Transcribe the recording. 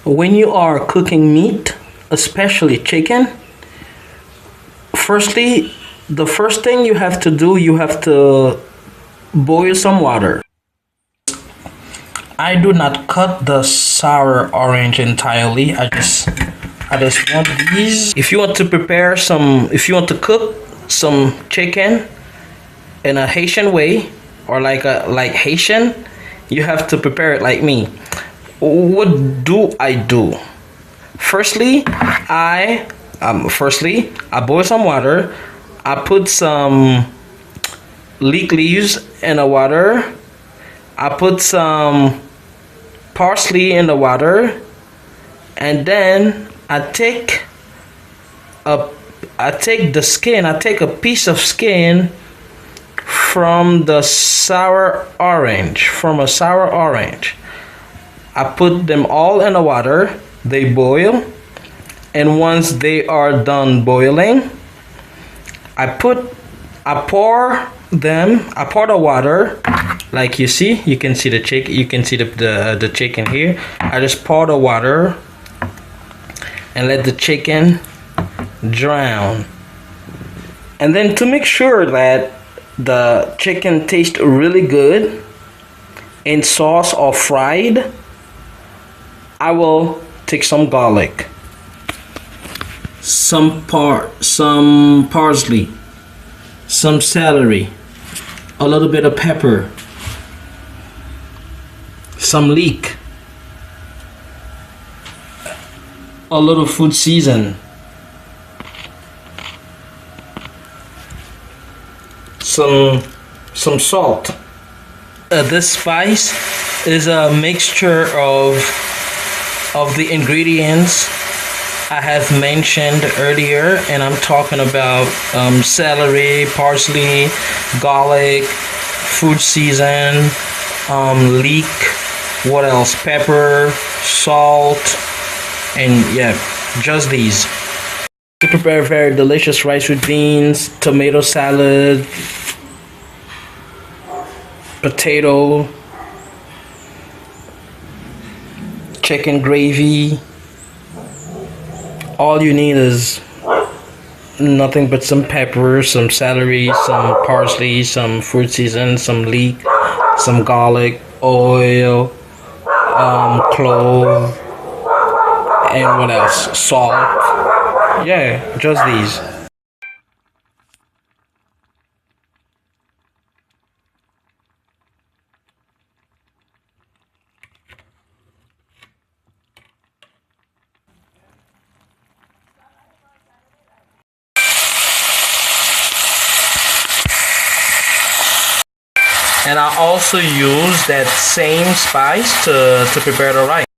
When you are cooking meat, especially chicken, firstly, the first thing you have to do, you have to boil some water. I do not cut the sour orange entirely. I just want these. If you want to cook some chicken in a Haitian way, or like Haitian, you have to prepare it like me. What do I do? Firstly, I boil some water. I put some leek leaves in the water. I put some parsley in the water, and then I take the skin. I take a piece of skin from the sour orange, from a sour orange. I put them all in the water. They boil, and once they are done boiling, I pour the water, like you can see the chicken, you can see the chicken here. I just pour the water and let the chicken drown. And then, to make sure that the chicken tastes really good in sauce or fried, I will take some garlic, some parsley, some celery, a little bit of pepper, some leek, a little food season, some salt. This spice is a mixture of the ingredients I have mentioned earlier, and I'm talking about celery, parsley, garlic, food season, leek, what else? Pepper, salt, and yeah, just these. To prepare very delicious rice with beans, tomato salad, potato, chicken gravy. All you need is nothing but some pepper, some celery, some parsley, some fruit season, some leek, some garlic, oil, clove, and what else? Salt. Yeah, just these. And I also use that same spice to prepare the rice.